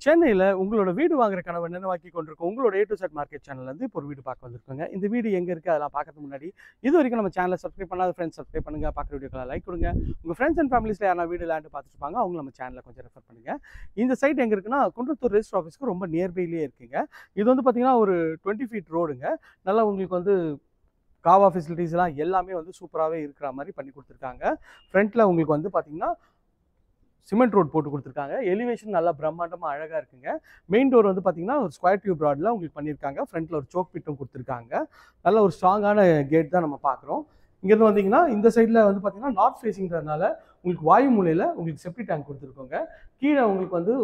சென்னையில உங்களோட வீடு வாங்குற கனவை நினைவாக்கி கொண்டிருக்கும் உங்களோட A to Z மார்க்கெட் சேனல்ல இருந்து இப்போ ஒரு வீடு பார்க்க வந்திருக்கோங்க. இந்த வீடு எங்க இருக்கு அதெல்லாம் பார்க்கறதுக்கு முன்னாடி இது வரைக்கும் நம்ம சேனலை சப்ஸ்கிரைப் பண்ணாத ஃப்ரெண்ட்ஸ் சப்ஸ்கிரைப் பண்ணுங்க. பார்க்குற வீடியோக்கெல்லாம் லைக் கொடுங்க. உங்க ஃப்ரெண்ட்ஸ் அண்ட் ஃபேமிலிஸ்ல யாரா வீடு லேண்ட் பார்த்துட்டு இருப்பாங்க அவங்க நம்ம சேனலை கொஞ்சம் ரெஃபர் பண்ணுங்க. இந்த சைட் எங்க இருக்குன்னா குன்றத்தூர் ரெஜிஸ்டர் ஆஃபீஸ்க்கு ரொம்ப நியர்பைலேயே இருக்குங்க. இது வந்து பார்த்தீங்கன்னா ஒரு 20 ஃபீட் ரோடுங்க. நல்லா உங்களுக்கு வந்து காவா ஃபெசிலிட்டிஸ்லாம் எல்லாமே வந்து சூப்பராகவே இருக்கிற மாதிரி பண்ணி கொடுத்துருக்காங்க. ஃப்ரண்ட்டில் உங்களுக்கு வந்து பார்த்தீங்கன்னா சிமெண்ட் ரோட் போட்டு கொடுத்துருக்காங்க. எலிவேஷன் நல்லா பிரம்மாண்டமாக அழகாக இருக்குங்க. மெயின் டோர் வந்து பார்த்தீங்கன்னா ஒரு ஸ்கொயர் டியூப் ராடில் உங்களுக்கு பண்ணியிருக்காங்க. ஃப்ரண்ட்டில் ஒரு சோக் பிட்டும் கொடுத்துருக்காங்க. நல்ல ஒரு ஸ்ட்ராங்கான கேட் தான் நம்ம பார்க்குறோம். இங்கேருந்து வந்தீங்கன்னா இந்த சைடில் வந்து பார்த்தீங்கன்னா நார்த் ஃபேஸிங்கிறதுனால உங்களுக்கு வாயு மூலையில் உங்களுக்கு செப்டி டேங்க் கொடுத்துருக்கோங்க. கீழே உங்களுக்கு வந்து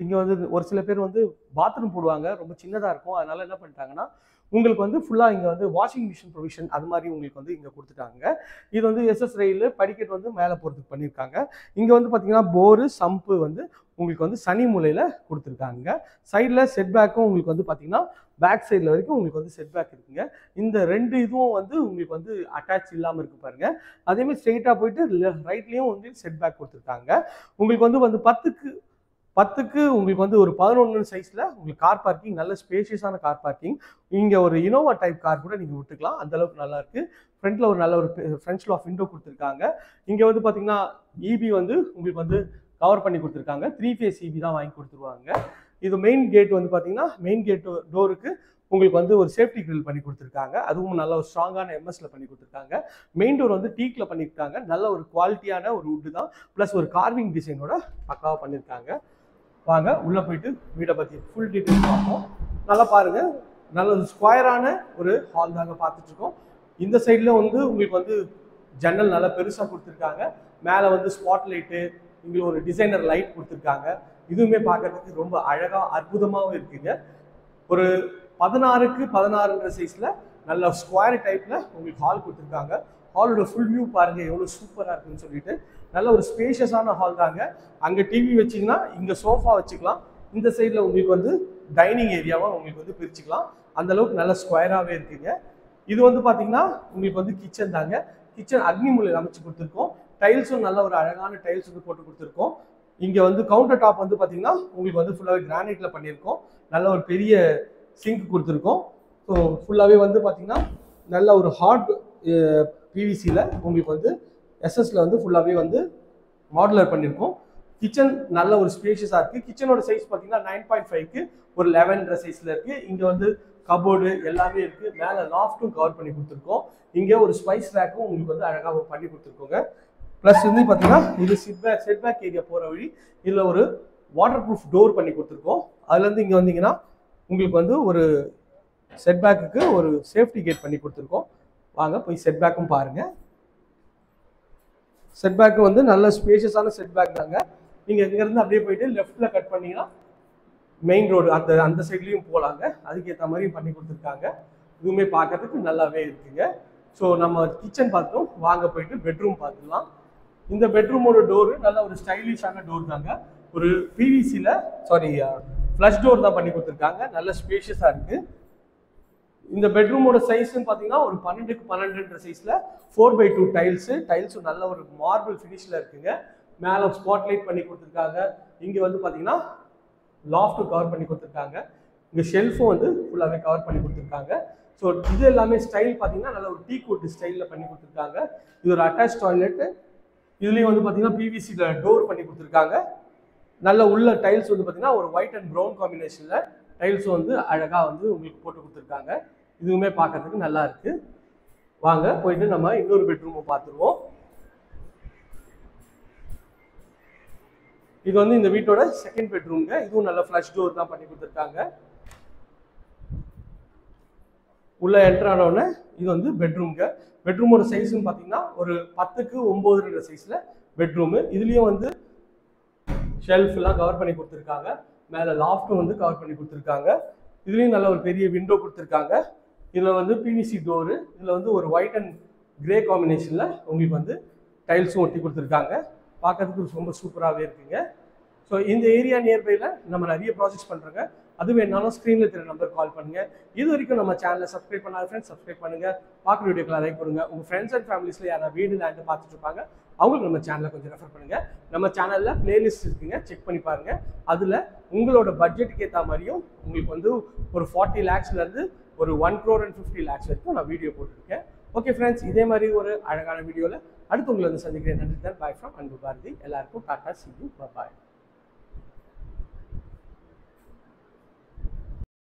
இங்கே வந்து ஒரு சில பேர் வந்து பாத்ரூம் போடுவாங்க, ரொம்ப சின்னதாக இருக்கும். அதனால என்ன பண்ணிட்டாங்கன்னா உங்களுக்கு வந்து ஃபுல்லாக இங்கே வந்து வாஷிங் மிஷின் ப்ரொவிஷன் அது மாதிரி உங்களுக்கு வந்து இங்கே கொடுத்துட்டாங்க. இது வந்து எஸ்எஸ் ரயில் படிக்கட் வந்து மேலே போகிறதுக்கு பண்ணியிருக்காங்க. இங்கே வந்து பார்த்தீங்கன்னா போரு சம்பு வந்து உங்களுக்கு வந்து சனி மூலையில் கொடுத்துருக்காங்க. சைடில் செட்பேக்கும் உங்களுக்கு வந்து பார்த்தீங்கன்னா பேக் சைடில் வரைக்கும் உங்களுக்கு வந்து செட்பேக் இருக்குங்க. இந்த ரெண்டு இதுவும் வந்து உங்களுக்கு வந்து அட்டாச் இல்லாமல் இருக்கு பாருங்க. அதேமாதிரி ஸ்ட்ரெயிட்டாக போயிட்டு ரைட்லேயும் வந்து செட்பேக் கொடுத்துருக்காங்க. உங்களுக்கு வந்து 10க்கு உங்களுக்கு வந்து ஒரு 11 சைஸில் உங்களுக்கு கார் பார்க்கிங், நல்ல ஸ்பேஷியஸான கார் பார்க்கிங். இங்கே ஒரு இனோவா டைப் கார் கூட நீங்கள் விட்டுக்கலாம், அந்தளவுக்கு நல்லாயிருக்கு. ஃப்ரண்ட்டில் ஒரு நல்ல ஒரு ஃப்ரெஞ்ச் லாஃப் விண்டோ கொடுத்துருக்காங்க. இங்கே வந்து பார்த்தீங்கன்னா இபி வந்து உங்களுக்கு வந்து கவர் பண்ணி கொடுத்துருக்காங்க. 3 ஃபேஸ் இபி தான் வாங்கி கொடுத்துருவாங்க. இது மெயின் கேட் வந்து பார்த்தீங்கன்னா மெயின் கேட் டோருக்கு உங்களுக்கு வந்து ஒரு சேஃப்டி கிரில் பண்ணி கொடுத்துருக்காங்க. அதுவும் நல்ல ஒரு ஸ்ட்ராங்கான எம்எஸ்ல பண்ணி கொடுத்துருக்காங்க. மெயின் டோர் வந்து டீக்ல பண்ணியிருக்காங்க. நல்ல ஒரு குவாலிட்டியான ஒரு வுட்டு தான், ப்ளஸ் ஒரு கார்விங் டிசைனோட பக்காவாக பண்ணியிருக்காங்க. வாங்க உள்ளே போயிட்டு வீடை பற்றி ஃபுல் டீட்டெயில் பார்ப்போம். நல்லா பாருங்கள், நல்ல ஒரு ஸ்கொயரான ஒரு ஹால் தாங்க பார்த்துட்ருக்கோம். இந்த சைடில் வந்து உங்களுக்கு வந்து ஜன்னல் நல்லா பெருசாக கொடுத்துருக்காங்க. மேலே வந்து ஸ்பாட் லைட்டு, இங்கே ஒரு டிசைனர் லைட் கொடுத்துருக்காங்க. இதுவுமே பார்க்கறதுக்கு ரொம்ப அழகாக அற்புதமாகவும் இருக்குங்க. ஒரு 16க்கு 16ன்ற சைஸில் நல்ல ஸ்கொயர் டைப்பில் உங்களுக்கு ஹால் கொடுத்துருக்காங்க. ஹாலோட ஃபுல் வியூ பாருங்கள் எவ்வளோ சூப்பராக இருக்குன்னு சொல்லிட்டு. நல்ல ஒரு ஸ்பேஷியஸான ஹால் தாங்க. அங்கே டிவி வச்சிங்கன்னா இங்கே சோஃபா வச்சுக்கலாம். இந்த சைடில் உங்களுக்கு வந்து டைனிங் ஏரியாவை உங்களுக்கு வந்து பிரிச்சுக்கலாம். அந்தளவுக்கு நல்ல ஸ்கொயராகவே இருக்குங்க. இது வந்து பார்த்தீங்கன்னா உங்களுக்கு வந்து கிச்சன் தாங்க. கிச்சன் அக்னி மூலையில் அமைச்சு கொடுத்துருக்கோம். டைல்ஸும் நல்ல ஒரு அழகான டைல்ஸ் வந்து போட்டு கொடுத்துருக்கோம். இங்கே வந்து கவுண்டர் டாப் வந்து பார்த்தீங்கன்னா உங்களுக்கு வந்து ஃபுல்லாகவே கிரானைட்டில் பண்ணியிருக்கோம். நல்ல ஒரு பெரிய சிங்க் கொடுத்துருக்கோம். ஸோ ஃபுல்லாகவே வந்து பார்த்தீங்கன்னா நல்ல ஒரு ஹார்ட் பிவிசியில் உங்களுக்கு வந்து எஸ்எஸ்ல வந்து ஃபுல்லாகவே வந்து மாடுலர் பண்ணியிருக்கோம். கிச்சன் நல்ல ஒரு ஸ்பேஷியஸாக இருக்குது. கிச்சனோட சைஸ் பார்த்தீங்கன்னா 9.5க்கு ஒரு 11ன்ற சைஸில் இருக்குது. இங்கே வந்து கபோர்டு எல்லாமே இருக்குது. மேலே லாஃப்ட்டும் கவர் பண்ணி கொடுத்துருக்கோம். இங்கே ஒரு ஸ்பைஸ் ரேக்கும் உங்களுக்கு வந்து அழகாக பண்ணி கொடுத்துருக்கோங்க. ப்ளஸ் வந்து பார்த்தீங்கன்னா இது செட்பேக் ஏரியா போகிற வழி இதில் ஒரு வாட்டர் ப்ரூஃப் டோர் பண்ணி கொடுத்துருக்கோம். அதுலேருந்து இங்கே வந்தீங்கன்னா உங்களுக்கு வந்து ஒரு செட்பேக்குக்கு ஒரு சேஃப்டி கேட் பண்ணி கொடுத்துருக்கோம். வாங்க போய் செட்பேக்கும் பாருங்கள். செட்பேக்கு வந்து நல்ல ஸ்பேஷியஸான செட்பேக் தாங்க. நீங்கள் இங்கேருந்து அப்படியே போயிட்டு லெஃப்ட்டில் கட் பண்ணிங்கன்னா மெயின் ரோடு அந்த சைட்லேயும் போகலாங்க. அதுக்கேற்ற மாதிரி பண்ணி கொடுத்துருக்காங்க. இதுவுமே பார்க்கறதுக்கு நல்லாவே இருக்குங்க. ஸோ நம்ம கிச்சன் பார்த்தோம், வாங்க போயிட்டு பெட்ரூம் பார்த்துக்கலாம். இந்த பெட்ரூமோட டோரு நல்ல ஒரு ஸ்டைலிஷான டோர் தாங்க. ஒரு பிவிசியில் ஃப்ளஷ் டோர் தான் பண்ணி கொடுத்துருக்காங்க. நல்ல ஸ்பேஷியஸாக இருக்குது. இந்த பெட்ரூமோட சைஸ்ன்னு பார்த்தீங்கன்னா ஒரு 12க்கு 12ன்ற சைஸில் 4x2 டைல்ஸும் நல்ல ஒரு மார்பிள் ஃபினிஷில் இருக்குங்க. மேலே ஸ்பாட் லைட் பண்ணி கொடுத்துருக்காங்க. இங்கே வந்து பார்த்தீங்கன்னா லாஃப்ட்டும் கவர் பண்ணி கொடுத்துருக்காங்க. இங்கே ஷெல்ஃபும் வந்து ஃபுல்லாகவே கவர் பண்ணி கொடுத்துருக்காங்க. ஸோ இது எல்லாமே ஸ்டைல் பார்த்தீங்கன்னா நல்ல ஒரு டீ கோட் ஸ்டைலில் பண்ணி கொடுத்துருக்காங்க. இது ஒரு அட்டாச் டாய்லெட்டு. இதுலேயும் வந்து பார்த்தீங்கன்னா பிவிசியில் டோர் பண்ணி கொடுத்துருக்காங்க. நல்ல உள்ள டைல்ஸ் வந்து பார்த்தீங்கன்னா ஒரு ஒயிட் அண்ட் ப்ரௌன் காம்பினேஷனில் டைல்ஸும் வந்து அழகாக வந்து உங்களுக்கு போட்டு கொடுத்துருக்காங்க. இதுவுமே பார்க்கறதுக்கு நல்லா இருக்கு. வாங்க போயிட்டு நம்ம இன்னொரு பெட்ரூமும் பார்த்துருவோம். இது வந்து இந்த வீட்டோட செகண்ட் பெட்ரூம்ங்க. இதுவும் நல்ல ஃப்ளஷ் டோர் தான் பண்ணி கொடுத்துருக்காங்க. உள்ள என்டர் ஆனவுடனே இது வந்து பெட்ரூம்ங்க. பெட்ரூமோட சைஸ்ன்னு பார்த்தீங்கன்னா ஒரு 10க்கு 9ன்ற சைஸில் பெட்ரூமு. இதுலேயும் வந்து ஷெல்ஃப்லாம் கவர் பண்ணி கொடுத்துருக்காங்க. மேலே லாஃப்ட்டும் வந்து கவர் பண்ணி கொடுத்துருக்காங்க. இதுலேயும் நல்ல ஒரு பெரிய விண்டோ கொடுத்துருக்காங்க. இதில் வந்து பிவிசி டோரு. இதில் வந்து ஒரு ஒயிட் அண்ட் கிரே காம்பினேஷனில் உங்களுக்கு வந்து டைல்ஸும் ஒட்டி கொடுத்துருக்காங்க. பார்க்கறதுக்கு ரொம்ப சூப்பராகவே இருக்குங்க. ஸோ இந்த ஏரியா நியர்பையில் நம்ம நிறைய ப்ராஜெக்ட்ஸ் பண்ணுறோங்க. அது வேணாலும் ஸ்க்ரீனில் தெரிய நம்பர் கால் பண்ணுங்கள். இது வரைக்கும் நம்ம சேனலை சப்ஸ்கிரைப் பண்ணாத ஃப்ரெண்ட்ஸ் சப்ஸ்கிரைப் பண்ணுங்கள். பார்க்குற வீடியோக்கெல்லாம் லைக் கொடுங்க. உங்கள் ஃப்ரெண்ட்ஸ் அண்ட் ஃபேமிலிஸில் யாராவது வீடு லேண்டு பார்த்துட்டு இருப்பாங்க அவங்களுக்கு நம்ம சேனலை கொஞ்சம் ரெஃபர் பண்ணுங்கள். நம்ம சேனலில் பிளேலிஸ்ட் இருக்குங்க, செக் பண்ணி பாருங்கள். அதில் உங்களோட பட்ஜெட்டுக்கு ஏற்ற மாதிரியும் உங்களுக்கு வந்து ஒரு 40 lakhsலேருந்து ஒரு 1 crore and 50 lakhs வரைக்கும் நான் வீடியோ போட்டிருக்கேன். ஓகே ஃப்ரெண்ட்ஸ், இதே மாதிரி ஒரு அழகான வீடியோவில் அடுத்து உங்களை வந்து சந்திக்கிறேன். நன்றி தான். பாய் ஃப்ரம் அன்பு பாரதி. எல்லாருக்கும் டாடா, see you, bye.